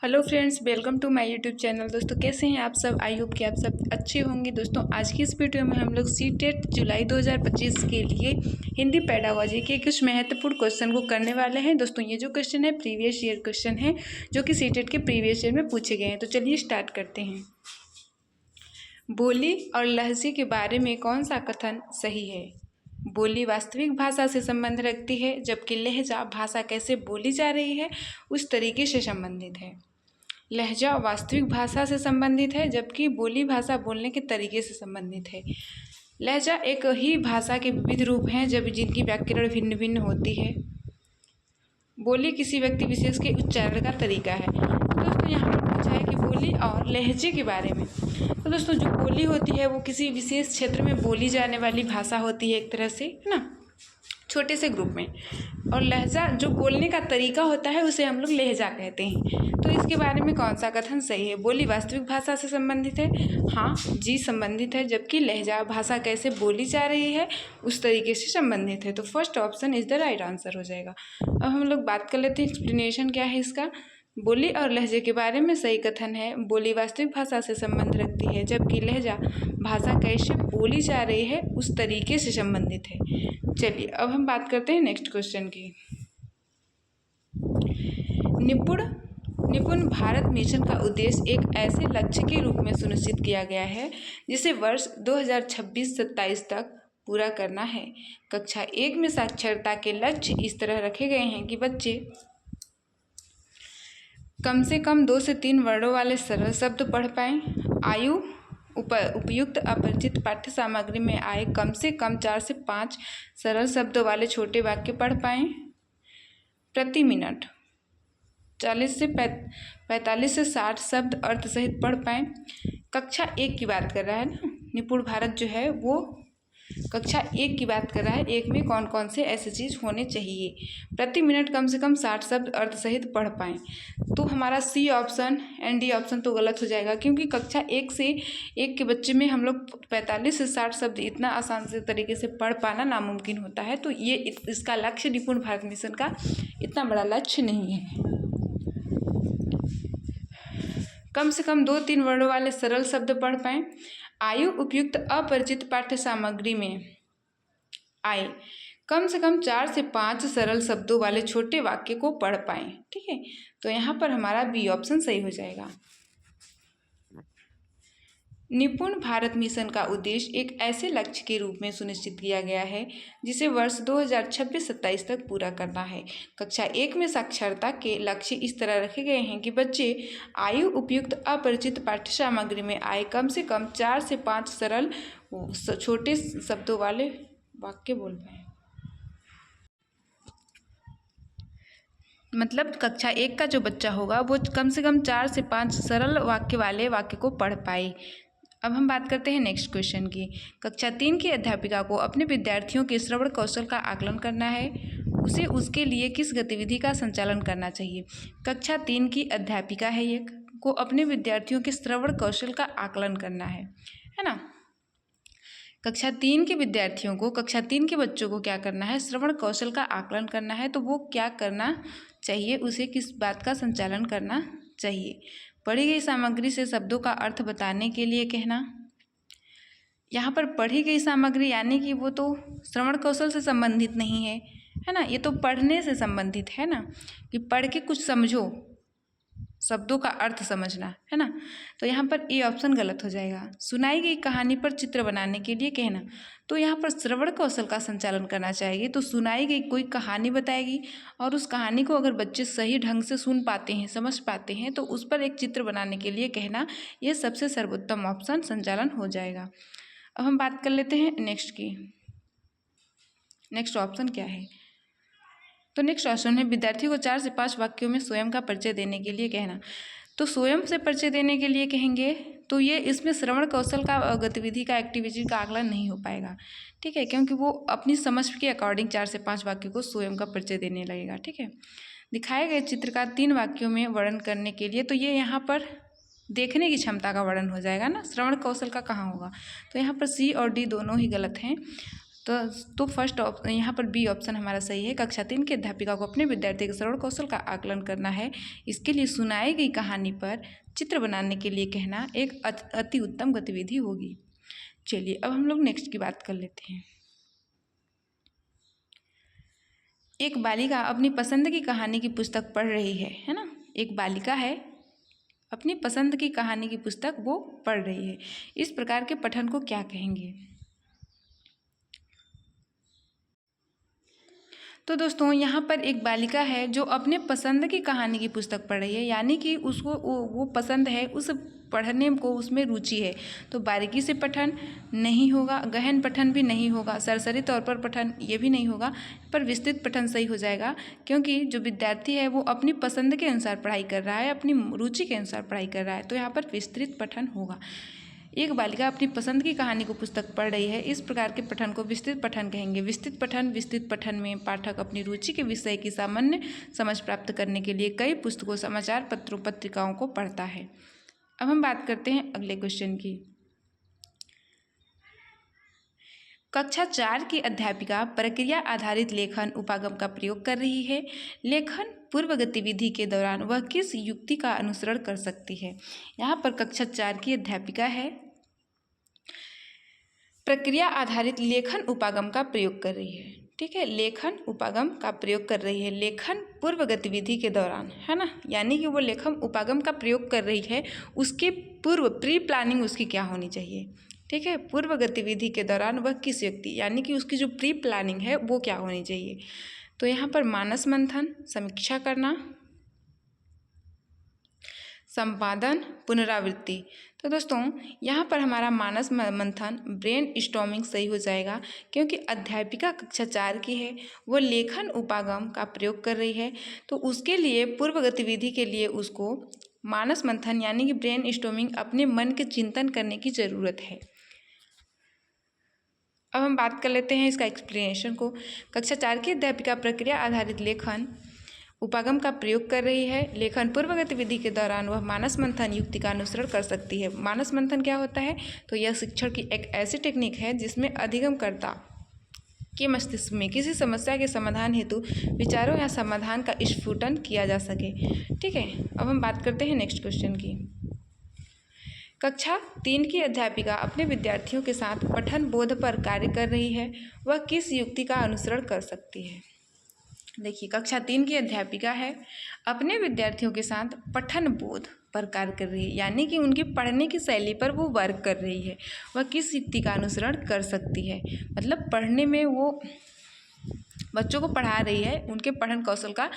Hello friends, welcome to my YouTube channel. दोस्तों कैसे हैं आप सब? आई होप कि आप सब अच्छे होंगे। दोस्तों आज की इस वीडियो में हम लोग सीटेट जुलाई 2025 के लिए हिंदी पेडागोजी के कुछ महत्वपूर्ण क्वेश्चन को करने वाले हैं। दोस्तों ये जो क्वेश्चन है प्रीवियस ईयर क्वेश्चन है जो कि सीटेट के प्रीवियस ईयर में पूछे गए हैं। तो चलिए स्टार्ट करते हैं। बोली और लहजे के बारे में कौन सा कथन सही है? बोली वास्तविक भाषा से संबंध रखती है, जबकि लहजा भाषा कैसे बोली जा रही है उस तरीके से संबंधित है। लहजा वास्तविक भाषा से संबंधित है, जबकि बोली भाषा बोलने के तरीके से संबंधित है। लहजा एक ही भाषा के विविध रूप हैं जब जिनकी व्याकरण भिन्न भिन्न होती है। बोली किसी व्यक्ति विशेष के उच्चारण का तरीका है। तो दोस्तों यहाँ पर पूछा है कि बोली और लहजे के बारे में। तो दोस्तों जो बोली होती है वो किसी विशेष क्षेत्र में बोली जाने वाली भाषा होती है, एक तरह से, है ना, छोटे से ग्रुप में। और लहजा जो बोलने का तरीका होता है उसे हम लोग लहजा कहते हैं। तो इसके बारे में कौन सा कथन सही है? बोली वास्तविक भाषा से संबंधित है, हाँ जी संबंधित है, जबकि लहजा भाषा कैसे बोली जा रही है उस तरीके से संबंधित है। तो first option is the right answer हो जाएगा। अब हम लोग बात कर लेते हैं एक्सप्लेनेशन क्या है इसका। बोली और लहजे के बारे में सही कथन है, बोली वास्तविक भाषा से संबंध रखती है, जबकि लहजा भाषा कैसे बोली जा रही है उस तरीके से संबंधित है। चलिए अब हम बात करते हैं नेक्स्ट क्वेश्चन की। निपुण भारत मिशन का उद्देश्य एक ऐसे लक्ष्य के रूप में सुनिश्चित किया गया है जिसे वर्ष 2026-27 तक पूरा करना है। कक्षा 1 में साक्षरता के लक्ष्य इस तरह रखे गए हैं कि बच्चे कम से कम 2 से 3 वर्णों वाले सरल शब्द पढ़ पाएँ। आयु उपयुक्त अपरिचित पाठ्य सामग्री में आए कम से कम 4 से 5 सरल शब्दों वाले छोटे वाक्य पढ़ पाएँ। प्रति मिनट 40 से 45 से 60 शब्द अर्थ सहित पढ़ पाएँ। कक्षा 1 की बात कर रहा है ना, निपुण भारत जो है वो कक्षा 1 की बात कर रहा है। 1 में कौन कौन से ऐसे चीज़ होने चाहिए? प्रति मिनट कम से कम 60 शब्द अर्थ सहित पढ़ पाएँ। तो हमारा C option and D option तो गलत हो जाएगा, क्योंकि कक्षा 1 से 1 के बच्चे में हम लोग 45 से 60 शब्द इतना आसान से तरीके से पढ़ पाना नामुमकिन होता है। तो ये इसका लक्ष्य निपुण भारत मिशन का इतना बड़ा लक्ष्य नहीं है। कम से कम 2-3 वर्णों वाले सरल शब्द पढ़ पाएँ। आयु उपयुक्त अपरिचित पाठ्य सामग्री में आए कम से कम 4 से 5 सरल शब्दों वाले छोटे वाक्य को पढ़ पाएँ। ठीक है, तो यहाँ पर हमारा बी ऑप्शन सही हो जाएगा। निपुण भारत मिशन का उद्देश्य एक ऐसे लक्ष्य के रूप में सुनिश्चित किया गया है जिसे वर्ष 2026-27 तक पूरा करना है। कक्षा 1 में साक्षरता के लक्ष्य इस तरह रखे गए हैं कि बच्चे आयु उपयुक्त अपरिचित पाठ्य सामग्री में आए कम से कम 4 से 5 सरल छोटे शब्दों वाले वाक्य बोल पाए। मतलब कक्षा 1 का जो बच्चा होगा वो कम से कम 4 से 5 सरल वाक्य वाले वाक्य को पढ़ पाए। अब हम बात करते हैं नेक्स्ट क्वेश्चन की। कक्षा 3 की अध्यापिका को अपने विद्यार्थियों के श्रवण कौशल का आकलन करना है, उसे उसके लिए किस गतिविधि का संचालन करना चाहिए? कक्षा 3 की अध्यापिका है ये, को अपने विद्यार्थियों के श्रवण कौशल का आकलन करना है ना। कक्षा 3 के विद्यार्थियों को, कक्षा 3 के बच्चों को क्या करना है? श्रवण कौशल का आकलन करना है। तो वो क्या करना चाहिए? उसे किस बात का संचालन करना चाहिए? पढ़ी गई सामग्री से शब्दों का अर्थ बताने के लिए कहना। यहाँ पर पढ़ी गई सामग्री यानी कि वो तो श्रवण कौशल से संबंधित नहीं है, है ना, ये तो पढ़ने से संबंधित है ना, कि पढ़ के कुछ समझो, शब्दों का अर्थ समझना, है ना। तो यहाँ पर ए ऑप्शन गलत हो जाएगा। सुनाई गई कहानी पर चित्र बनाने के लिए कहना। तो यहाँ पर श्रवण कौशल का संचालन करना चाहिए। तो सुनाई गई कोई कहानी बताएगी और उस कहानी को अगर बच्चे सही ढंग से सुन पाते हैं, समझ पाते हैं, तो उस पर एक चित्र बनाने के लिए कहना, ये सबसे सर्वोत्तम ऑप्शन संचालन हो जाएगा। अब हम बात कर लेते हैं नेक्स्ट की। नेक्स्ट ऑप्शन क्या है? तो नेक्स्ट ऑप्शन है विद्यार्थी को 4 से 5 वाक्यों में स्वयं का परिचय देने के लिए कहना। तो स्वयं से परिचय देने के लिए कहेंगे तो ये इसमें श्रवण कौशल का गतिविधि का एक्टिविटी का आकलन नहीं हो पाएगा। ठीक है, क्योंकि वो अपनी समझ के अकॉर्डिंग 4 से 5 वाक्यों को स्वयं का परिचय देने लगेगा। ठीक है, दिखाए गए चित्र का 3 वाक्यों में वर्णन करने के लिए, तो ये यहाँ पर देखने की क्षमता का वर्णन हो जाएगा ना, श्रवण कौशल का कहाँ होगा? तो यहाँ पर सी और डी दोनों ही गलत हैं। तो फर्स्ट ऑप्शन यहाँ पर बी ऑप्शन हमारा सही है। कक्षा 3 की अध्यापिका को अपने विद्यार्थी के श्रवण कौशल का आकलन करना है। इसके लिए सुनाई गई कहानी पर चित्र बनाने के लिए कहना एक अति उत्तम गतिविधि होगी। चलिए अब हम लोग नेक्स्ट की बात कर लेते हैं। एक बालिका अपनी पसंद की कहानी की पुस्तक पढ़ रही है ना। एक बालिका है, अपनी पसंद की कहानी की पुस्तक वो पढ़ रही है। इस प्रकार के पठन को क्या कहेंगे? तो दोस्तों यहाँ पर एक बालिका है जो अपने पसंद की कहानी की पुस्तक पढ़ रही है, यानी कि उसको वो पसंद है, उस पढ़ने को उसमें रुचि है। तो बारीकी से पठन नहीं होगा, गहन पठन भी नहीं होगा, सरसरी तौर पर पठन ये भी नहीं होगा, पर विस्तृत पठन सही हो जाएगा। क्योंकि जो विद्यार्थी है वो अपनी पसंद के अनुसार पढ़ाई कर रहा है, अपनी रुचि के अनुसार पढ़ाई कर रहा है, तो यहाँ पर विस्तृत पठन होगा। एक बालिका अपनी पसंद की कहानी को पुस्तक पढ़ रही है, इस प्रकार के पठन को विस्तृत पठन कहेंगे। विस्तृत पठन में पाठक अपनी रुचि के विषय की सामान्य समझ प्राप्त करने के लिए कई पुस्तकों, समाचार पत्रों, पत्रिकाओं को पढ़ता है। अब हम बात करते हैं अगले क्वेश्चन की। कक्षा 4 की अध्यापिका प्रक्रिया आधारित लेखन उपागम का प्रयोग कर रही है। लेखन पूर्व गतिविधि के दौरान वह किस युक्ति का अनुसरण कर सकती है? यहाँ पर कक्षा 4 की अध्यापिका है, प्रक्रिया आधारित लेखन उपागम का प्रयोग कर रही है। ठीक है, लेखन उपागम का प्रयोग कर रही है लेखन पूर्व गतिविधि के दौरान, है ना। यानी कि वो लेखन उपागम का प्रयोग कर रही है, उसके पूर्व प्री प्लानिंग उसकी क्या होनी चाहिए? ठीक है, पूर्व गतिविधि के दौरान वह किस व्यक्ति, यानी कि उसकी जो प्री प्लानिंग है वो क्या होनी चाहिए? तो यहाँ पर मानस मंथन, समीक्षा करना, संपादन, पुनरावृत्ति। तो दोस्तों यहाँ पर हमारा मानस मंथन, ब्रेन स्टॉर्मिंग सही हो जाएगा, क्योंकि अध्यापिका कक्षा 4 की है, वो लेखन उपागम का प्रयोग कर रही है, तो उसके लिए पूर्व गतिविधि के लिए उसको मानस मंथन यानी कि ब्रेन स्टॉर्मिंग, अपने मन के चिंतन करने की ज़रूरत है। अब हम बात कर लेते हैं इसका एक्सप्लेनेशन को। कक्षा 4 की अध्यापिका प्रक्रिया आधारित लेखन उपागम का प्रयोग कर रही है। लेखन पूर्व गतिविधि के दौरान वह मानस मंथन युक्ति का अनुसरण कर सकती है। मानस मंथन क्या होता है? तो यह शिक्षण की एक ऐसी टेक्निक है जिसमें अधिगमकर्ता के मस्तिष्क में किसी समस्या के समाधान हेतु विचारों या समाधान का स्फुटन किया जा सके। ठीक है, अब हम बात करते हैं नेक्स्ट क्वेश्चन की। कक्षा 3 की अध्यापिका अपने विद्यार्थियों के साथ पठन बोध पर कार्य कर रही है, वह किस युक्ति का अनुसरण कर सकती है? देखिए, कक्षा 3 की अध्यापिका है, अपने विद्यार्थियों के साथ पठन बोध पर कार्य कर रही है, यानी कि उनकी पढ़ने की शैली पर वो वर्क कर रही है। वह किस युक्ति का अनुसरण कर सकती है? मतलब पढ़ने में वो बच्चों को पढ़ा रही है, उनके पठन कौशल का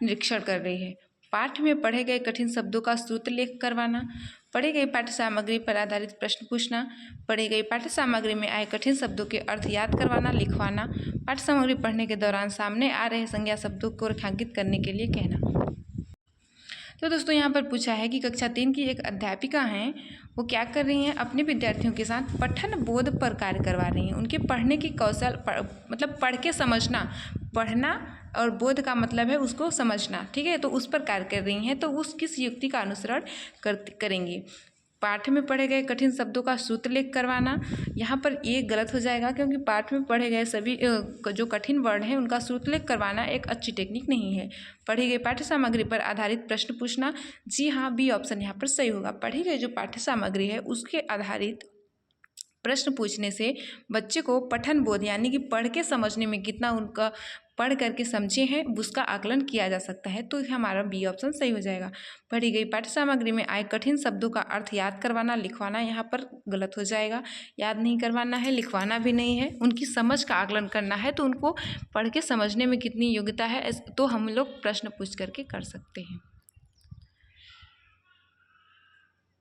निरीक्षण कर रही है। पाठ में पढ़े गए कठिन शब्दों का श्रुतलेख करवाना, पढ़ी गई पाठ्य सामग्री पर आधारित प्रश्न पूछना, पढ़ी गई पाठ्य सामग्री में आए कठिन शब्दों के अर्थ याद करवाना, लिखवाना, पाठ्य सामग्री पढ़ने के दौरान सामने आ रहे संज्ञा शब्दों को रेखांकित करने के लिए कहना। तो दोस्तों यहाँ पर पूछा है कि कक्षा 3 की एक अध्यापिका हैं, वो क्या कर रही हैं? अपने विद्यार्थियों के साथ पठन बोध पर कार्य करवा रही हैं। उनके पढ़ने की कौशल मतलब पढ़ के समझना, पढ़ना और बोध का मतलब है उसको समझना। ठीक है, तो उस पर कार्य कर रही हैं, तो उस किस युक्ति का अनुसरण करेंगी? पाठ में पढ़े गए कठिन शब्दों का श्रुतलेख करवाना, यहाँ पर ये गलत हो जाएगा, क्योंकि पाठ में पढ़े गए सभी जो कठिन वर्ड हैं उनका श्रुतलेख करवाना एक अच्छी टेक्निक नहीं है। पढ़ी गई पाठ्य सामग्री पर आधारित प्रश्न पूछना, जी हाँ, बी ऑप्शन यहाँ पर सही होगा। पढ़ी गई जो पाठ्य सामग्री है उसके आधारित प्रश्न पूछने से बच्चे को पठन बोध यानी कि पढ़ के समझने में कितना उनका पढ़ करके समझे हैं उसका आकलन किया जा सकता है, तो हमारा बी ऑप्शन सही हो जाएगा। पढ़ी गई पाठ्य सामग्री में आए कठिन शब्दों का अर्थ याद करवाना, लिखवाना यहाँ पर गलत हो जाएगा। याद नहीं करवाना है, लिखवाना भी नहीं है, उनकी समझ का आकलन करना है, तो उनको पढ़ के समझने में कितनी योग्यता है तो हम लोग प्रश्न पूछ करके कर सकते हैं।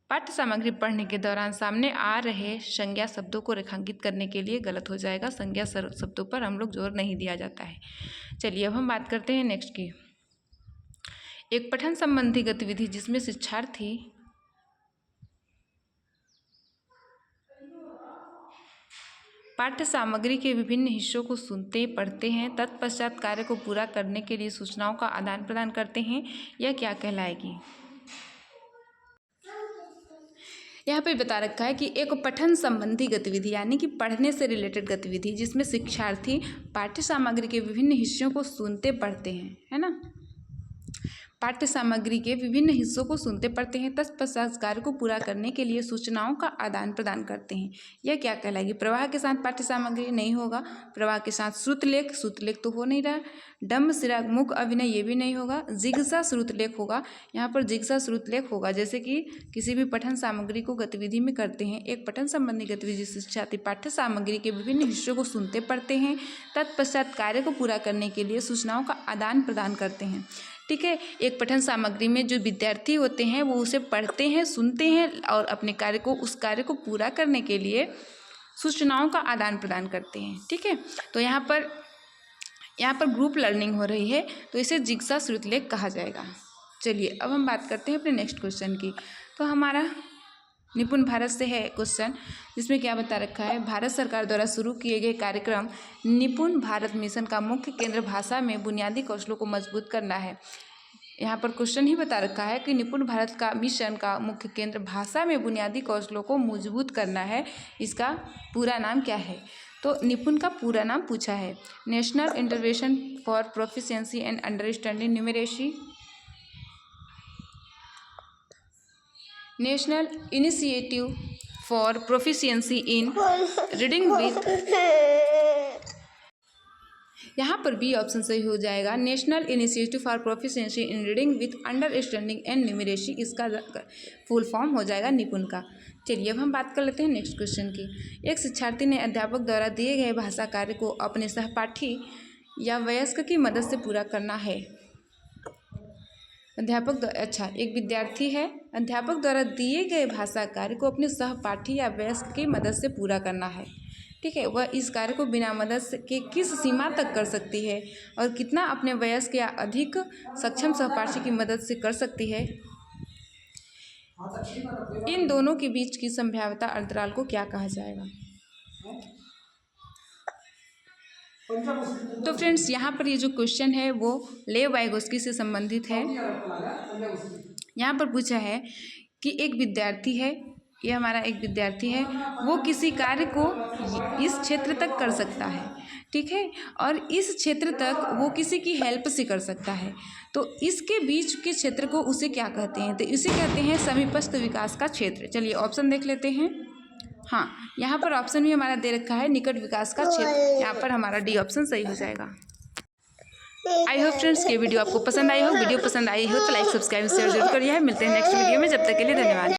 पाठ्य सामग्री पढ़ने के दौरान सामने आ रहे संज्ञा शब्दों को रेखांकित करने के लिए गलत हो जाएगा। संज्ञा शब्दों पर हम लोग जोर नहीं दिया जाता है। चलिए अब हम बात करते हैं नेक्स्ट की। एक पठन संबंधी गतिविधि जिसमें शिक्षार्थी पाठ्य सामग्री के विभिन्न हिस्सों को सुनते पढ़ते हैं, तत्पश्चात कार्य को पूरा करने के लिए सूचनाओं का आदान प्रदान करते हैं, यह क्या कहलाएगी? यहाँ पे बता रखा है कि एक पठन संबंधी गतिविधि यानी कि पढ़ने से रिलेटेड गतिविधि जिसमें शिक्षार्थी पाठ्य सामग्री के विभिन्न हिस्सों को सुनते पढ़ते हैं, है ना, पाठ्य सामग्री के विभिन्न हिस्सों को सुनते पढ़ते हैं, तत्पश्चात कार्य को पूरा करने के लिए सूचनाओं का आदान प्रदान करते हैं। यह क्या कहलाएगी? प्रवाह के साथ पाठ्य सामग्री नहीं होगा, प्रवाह के साथ श्रुतलेख, श्रुतलेख तो हो नहीं रहा, डम्ब सिरा मुख अभिनय ये भी नहीं होगा, जिज्ञासा श्रुतलेख होगा। यहाँ पर जिज्ञासा श्रुतलेख होगा, जैसे कि किसी भी पठन सामग्री को गतिविधि में करते हैं। एक पठन संबंधी गतिविधि शिक्षार्थी पाठ्य सामग्री के विभिन्न हिस्सों को सुनते पढ़ते हैं, तत्पश्चात कार्य को पूरा करने के लिए सूचनाओं का आदान प्रदान करते हैं। ठीक है, एक पठन सामग्री में जो विद्यार्थी होते हैं वो उसे पढ़ते हैं, सुनते हैं और अपने कार्य को, उस कार्य को पूरा करने के लिए सूचनाओं का आदान प्रदान करते हैं। ठीक है, तो यहाँ पर ग्रुप लर्निंग हो रही है तो इसे जिज्ञासा श्रुतलेख कहा जाएगा। चलिए अब हम बात करते हैं अपने नेक्स्ट क्वेश्चन की। तो हमारा निपुण भारत से है क्वेश्चन, जिसमें क्या बता रखा है? भारत सरकार द्वारा शुरू किए गए कार्यक्रम निपुण भारत मिशन का मुख्य केंद्र भाषा में बुनियादी कौशलों को मजबूत करना है। यहाँ पर क्वेश्चन ही बता रखा है कि निपुण भारत का मिशन का मुख्य केंद्र भाषा में बुनियादी कौशलों को मजबूत करना है। इसका पूरा नाम क्या है? तो निपुण का पूरा नाम पूछा है, national intervention for proficiency and understanding numeracy, national initiative for proficiency in reading with, यहाँ पर बी ऑप्शन सही हो जाएगा, national initiative for proficiency in reading with understanding and numeracy. इसका फुल फॉर्म हो जाएगा निपुण का। चलिए अब हम बात कर लेते हैं नेक्स्ट क्वेश्चन की। एक शिक्षार्थी ने अध्यापक द्वारा दिए गए भाषा कार्य को अपने सहपाठी या वयस्क की मदद से पूरा करना है। एक विद्यार्थी है, अध्यापक द्वारा दिए गए भाषा कार्य को अपने सहपाठी या वयस्क की मदद से पूरा करना है। ठीक है, वह इस कार्य को बिना मदद के किस सीमा तक कर सकती है और कितना अपने वयस्क या अधिक सक्षम सहपाठी की मदद से कर सकती है? इन दोनों के बीच की संभाव्यता अंतराल को क्या कहा जाएगा? तो फ्रेंड्स, यहाँ पर ये जो क्वेश्चन है वो लेव वाइगोस्की से संबंधित है। यहाँ पर पूछा है कि एक विद्यार्थी है, ये हमारा एक विद्यार्थी है, वो किसी कार्य को इस क्षेत्र तक कर सकता है, ठीक है, और इस क्षेत्र तक वो किसी की हेल्प से कर सकता है। तो इसके बीच के क्षेत्र को उसे क्या कहते हैं? तो इसे कहते हैं समीपस्थ विकास का क्षेत्र। चलिए ऑप्शन देख लेते हैं। हाँ, यहाँ पर ऑप्शन भी हमारा दे रखा है निकट विकास का क्षेत्र। यहाँ पर हमारा डी ऑप्शन सही हो जाएगा। आई होप फ्रेंड्स ये वीडियो आपको पसंद आई हो। वीडियो पसंद आई हो तो लाइक, सब्सक्राइब, शेयर जरूर करिए। मिलते हैं नेक्स्ट वीडियो में, जब तक के लिए धन्यवाद।